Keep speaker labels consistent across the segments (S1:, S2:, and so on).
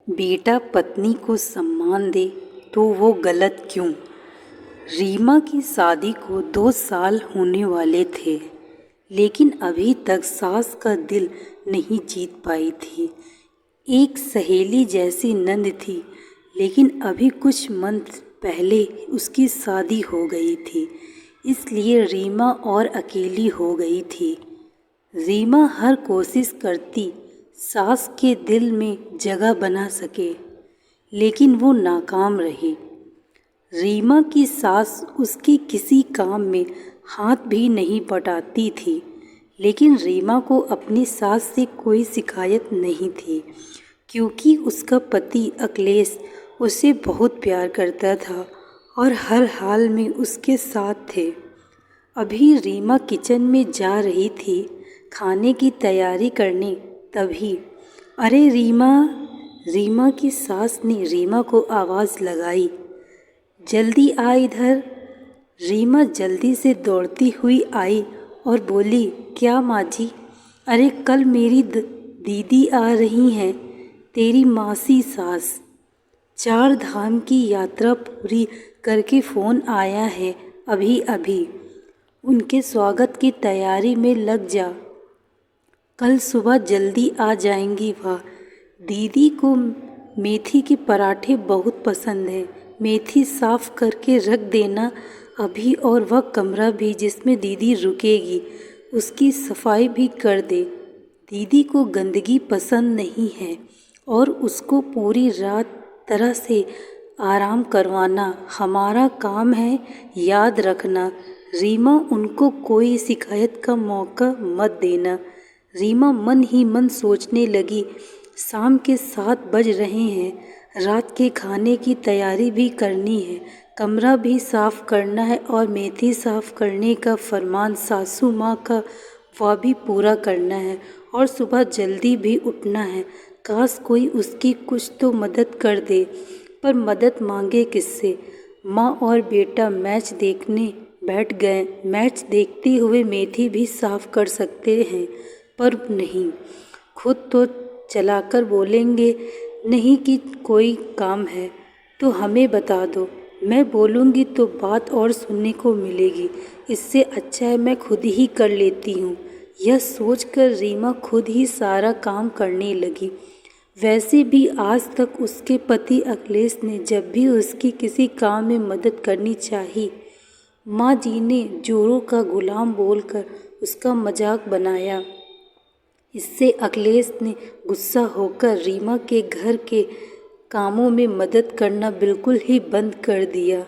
S1: बेटा पत्नी को सम्मान दे तो वो गलत क्यों। रीमा की शादी को 2 साल होने वाले थे, लेकिन अभी तक सास का दिल नहीं जीत पाई थी। एक सहेली जैसी नंद थी, लेकिन अभी कुछ मंथ पहले उसकी शादी हो गई थी, इसलिए रीमा और अकेली हो गई थी। रीमा हर कोशिश करती सास के दिल में जगह बना सके, लेकिन वो नाकाम रही। रीमा की सास उसके किसी काम में हाथ भी नहीं बटाती थी, लेकिन रीमा को अपनी सास से कोई शिकायत नहीं थी, क्योंकि उसका पति अखिलेश उसे बहुत प्यार करता था और हर हाल में उसके साथ थे। अभी रीमा किचन में जा रही थी खाने की तैयारी करने, तभी अरे रीमा, रीमा की सास ने रीमा को आवाज़ लगाई, जल्दी आ इधर। रीमा जल्दी से दौड़ती हुई आई और बोली, क्या माँ जी? अरे कल मेरी दीदी आ रही हैं, तेरी मासी सास। 4 धाम की यात्रा पूरी करके फ़ोन आया है अभी अभी, उनके स्वागत की तैयारी में लग जा, कल सुबह जल्दी आ जाएंगी वह। दीदी को मेथी के पराठे बहुत पसंद है, मेथी साफ़ करके रख देना अभी, और वह कमरा भी जिसमें दीदी रुकेगी उसकी सफाई भी कर दे। दीदी को गंदगी पसंद नहीं है और उसको पूरी रात तरह से आराम करवाना हमारा काम है, याद रखना। रीमा, उनको कोई शिकायत का मौका मत देना। रीमा मन ही मन सोचने लगी, शाम के 7 बज रहे हैं, रात के खाने की तैयारी भी करनी है, कमरा भी साफ़ करना है और मेथी साफ़ करने का फरमान सासू माँ का वह भी पूरा करना है, और सुबह जल्दी भी उठना है। काश कोई उसकी कुछ तो मदद कर दे, पर मदद मांगे किससे। माँ और बेटा मैच देखने बैठ गए। मैच देखते हुए मेथी भी साफ़ कर सकते हैं, पर नहीं, खुद तो चलाकर बोलेंगे नहीं कि कोई काम है तो हमें बता दो। मैं बोलूँगी तो बात और सुनने को मिलेगी, इससे अच्छा है मैं खुद ही कर लेती हूँ। यह सोचकर रीमा खुद ही सारा काम करने लगी। वैसे भी आज तक उसके पति अखिलेश ने जब भी उसकी किसी काम में मदद करनी चाहिए, माँ जी ने जोरों का गुलाम बोलकर उसका मजाक बनाया। इससे अखिलेश ने गुस्सा होकर रीमा के घर के कामों में मदद करना बिल्कुल ही बंद कर दिया।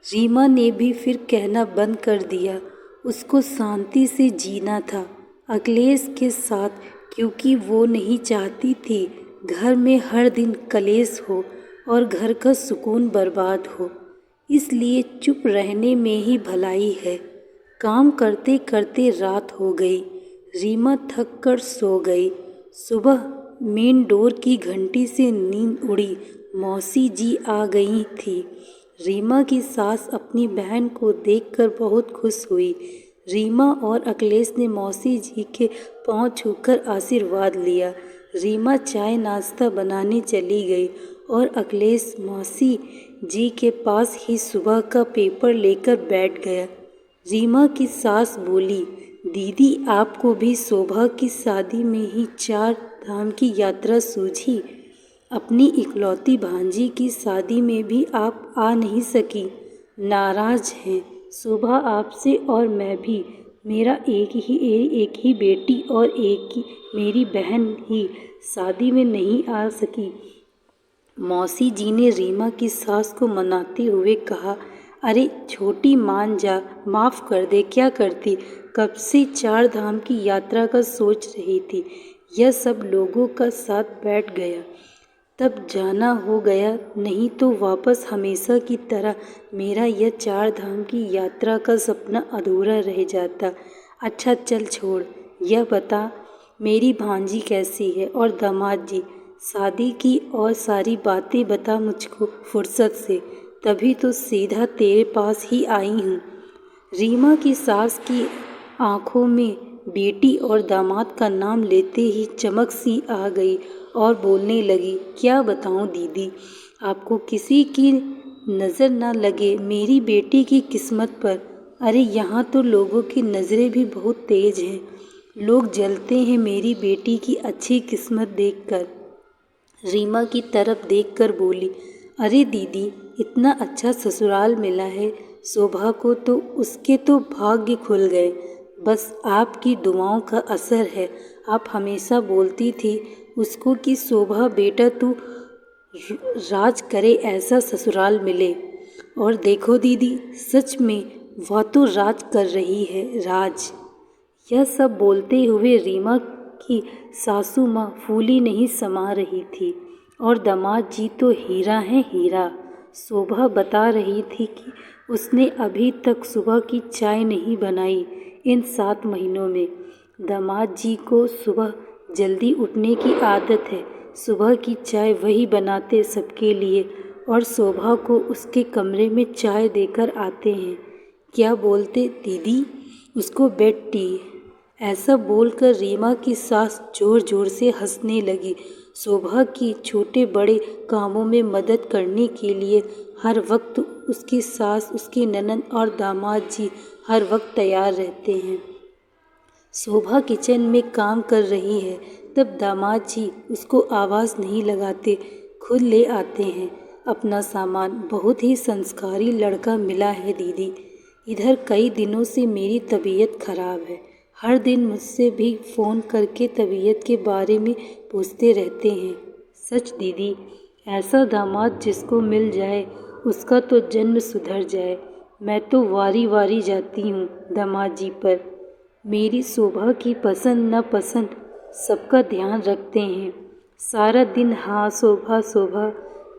S1: रीमा ने भी फिर कहना बंद कर दिया। उसको शांति से जीना था अखिलेश के साथ, क्योंकि वो नहीं चाहती थी घर में हर दिन कलेश हो और घर का सुकून बर्बाद हो। इसलिए चुप रहने में ही भलाई है। काम करते करते रात हो गई। रीमा थक कर सो गई। सुबह मेन डोर की घंटी से नींद उड़ी। मौसी जी आ गई थी। रीमा की सास अपनी बहन को देखकर बहुत खुश हुई। रीमा और अखिलेश ने मौसी जी के पांव छूकर आशीर्वाद लिया। रीमा चाय नाश्ता बनाने चली गई और अखिलेश मौसी जी के पास ही सुबह का पेपर लेकर बैठ गया। रीमा की सास बोली, दीदी आपको भी शोभा की शादी में ही 4 धाम की यात्रा सूझी, अपनी इकलौती भांजी की शादी में भी आप आ नहीं सकी, नाराज़ हैं शोभा आपसे और मैं भी। मेरा एक ही बेटी और एक ही मेरी बहन ही शादी में नहीं आ सकी। मौसी जी ने रीमा की सास को मनाते हुए कहा, अरे छोटी मान जा, माफ़ कर दे, क्या करती, कब से 4 धाम की यात्रा का सोच रही थी। यह सब लोगों का साथ बैठ गया तब जाना हो गया, नहीं तो वापस हमेशा की तरह मेरा यह 4 धाम की यात्रा का सपना अधूरा रह जाता। अच्छा चल छोड़, यह बता मेरी भांजी कैसी है और दामाद जी, शादी की और सारी बातें बता मुझको फुर्सत से, तभी तो सीधा तेरे पास ही आई हूँ। रीमा की सास की आंखों में बेटी और दामाद का नाम लेते ही चमक सी आ गई और बोलने लगी, क्या बताऊं दीदी, आपको किसी की नज़र ना लगे मेरी बेटी की किस्मत पर। अरे यहाँ तो लोगों की नज़रें भी बहुत तेज हैं, लोग जलते हैं मेरी बेटी की अच्छी किस्मत देखकर। रीमा की तरफ देखकर बोली, अरे दीदी, इतना अच्छा ससुराल मिला है शोभा को, तो उसके तो भाग्य खुल गए। बस आपकी दुआओं का असर है। आप हमेशा बोलती थी उसको कि शोभा बेटा तू राज करे, ऐसा ससुराल मिले। और देखो दीदी, सच में वह तो राज कर रही है, राज। यह सब बोलते हुए रीमा की सासू माँ फूली नहीं समा रही थी। और दामाद जी तो हीरा है, हीरा। शोभा बता रही थी कि उसने अभी तक सुबह की चाय नहीं बनाई इन 7 महीनों में। दामाद जी को सुबह जल्दी उठने की आदत है, सुबह की चाय वही बनाते सबके लिए और शोभा को उसके कमरे में चाय देकर आते हैं। क्या बोलते दीदी, उसको बेड टी। ऐसा बोलकर रीमा की सास जोर जोर से हंसने लगी। शोभा की छोटे बड़े कामों में मदद करने के लिए हर वक्त उसकी सास, उसकी ननद और दामाद जी हर वक्त तैयार रहते हैं। शोभा किचन में काम कर रही है तब दामाद जी उसको आवाज़ नहीं लगाते, खुद ले आते हैं अपना सामान। बहुत ही संस्कारी लड़का मिला है दीदी। इधर कई दिनों से मेरी तबीयत खराब है, हर दिन मुझसे भी फ़ोन करके तबीयत के बारे में पूछते रहते हैं। सच दीदी, ऐसा दामाद जिसको मिल जाए उसका तो जन्म सुधर जाए। मैं तो वारी वारी जाती हूँ दामाद जी पर। मेरी शोभा की पसंद न पसंद सबका ध्यान रखते हैं। सारा दिन हाँ शोभा शोभा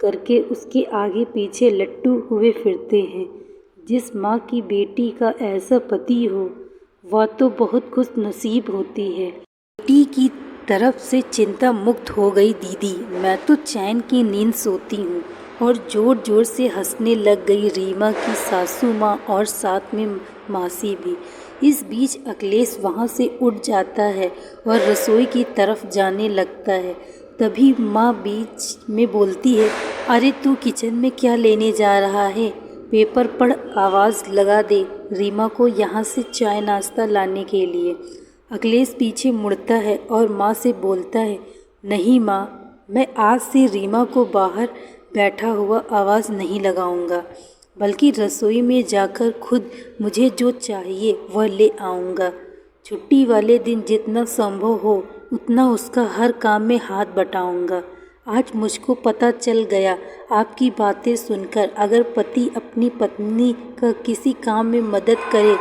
S1: करके उसके आगे पीछे लट्टू हुए फिरते हैं। जिस माँ की बेटी का ऐसा पति हो वह तो बहुत खुश नसीब होती है। बेटी की तरफ से चिंता मुक्त हो गई दीदी। मैं तो चैन की नींद सोती हूँ। और जोर जोर से हंसने लग गई रीमा की सासू माँ और साथ में मासी भी। इस बीच अखिलेश वहाँ से उठ जाता है और रसोई की तरफ जाने लगता है। तभी माँ बीच में बोलती है, अरे तू किचन में क्या लेने जा रहा है, पेपर पढ़, आवाज़ लगा दे रीमा को यहाँ से चाय नाश्ता लाने के लिए। अखिलेश पीछे मुड़ता है और माँ से बोलता है, नहीं माँ, मैं आज से रीमा को बाहर बैठा हुआ आवाज़ नहीं लगाऊंगा, बल्कि रसोई में जाकर खुद मुझे जो चाहिए वह ले आऊँगा। छुट्टी वाले दिन जितना संभव हो उतना उसका हर काम में हाथ बटाऊँगा। आज मुझको पता चल गया आपकी बातें सुनकर, अगर पति अपनी पत्नी का किसी काम में मदद करे,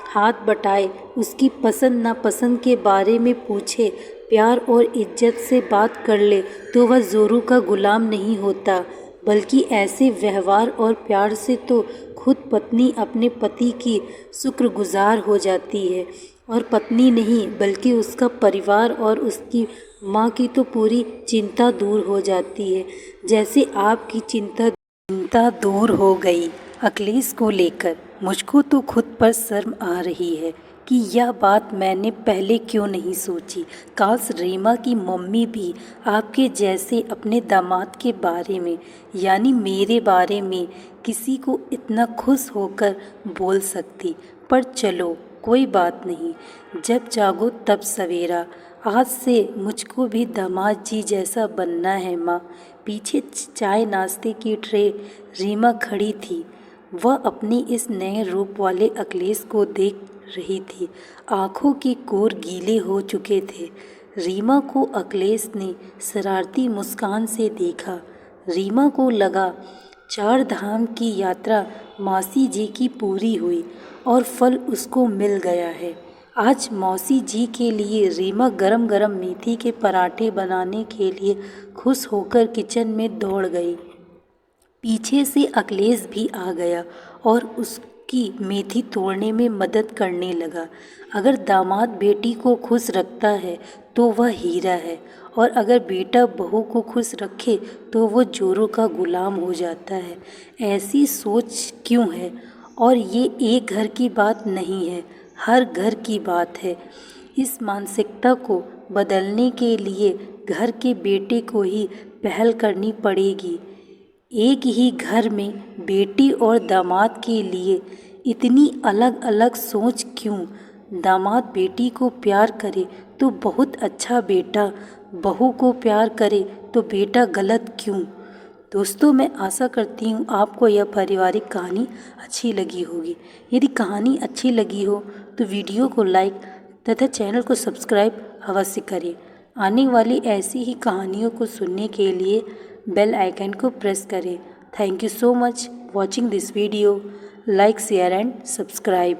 S1: हाथ बटाए, उसकी पसंद नापसंद के बारे में पूछे, प्यार और इज्जत से बात कर ले, तो वह जोरू का गुलाम नहीं होता, बल्कि ऐसे व्यवहार और प्यार से तो खुद पत्नी अपने पति की शुक्रगुजार हो जाती है। और पत्नी नहीं बल्कि उसका परिवार और उसकी माँ की तो पूरी चिंता दूर हो जाती है, जैसे आपकी चिंता दूर हो गई अखिलेश को लेकर। मुझको तो खुद पर शर्म आ रही है कि यह बात मैंने पहले क्यों नहीं सोची। काश रीमा की मम्मी भी आपके जैसे अपने दामाद के बारे में, यानी मेरे बारे में, किसी को इतना खुश होकर बोल सकती। पर चलो कोई बात नहीं, जब जागो तब सवेरा। आज से मुझको भी दामाद जी जैसा बनना है माँ। पीछे चाय नाश्ते की ट्रे रीमा खड़ी थी। वह अपने इस नए रूप वाले अखिलेश को देख रही थी। आंखों के कोर गीले हो चुके थे। रीमा को अखिलेश ने शरारती मुस्कान से देखा। रीमा को लगा 4 धाम की यात्रा मौसी जी की पूरी हुई और फल उसको मिल गया है। आज मौसी जी के लिए रीमा गरम गरम मेथी के पराठे बनाने के लिए खुश होकर किचन में दौड़ गई। पीछे से अखिलेश भी आ गया और उसकी मेथी तोड़ने में मदद करने लगा। अगर दामाद बेटी को खुश रखता है तो वह हीरा है, और अगर बेटा बहू को खुश रखे तो वो जोरों का गुलाम हो जाता है। ऐसी सोच क्यों है? और ये एक घर की बात नहीं है, हर घर की बात है। इस मानसिकता को बदलने के लिए घर के बेटे को ही पहल करनी पड़ेगी। एक ही घर में बेटी और दामाद के लिए इतनी अलग अलग सोच क्यों? दामाद बेटी को प्यार करे तो बहुत अच्छा, बेटा बहू को प्यार करे तो बेटा गलत क्यों? दोस्तों, मैं आशा करती हूँ आपको यह पारिवारिक कहानी अच्छी लगी होगी। यदि कहानी अच्छी लगी हो तो वीडियो को लाइक तथा चैनल को सब्सक्राइब अवश्य करें। आने वाली ऐसी ही कहानियों को सुनने के लिए बेल आइकन को प्रेस करें। Thank you so much watching this video. Like, share and subscribe.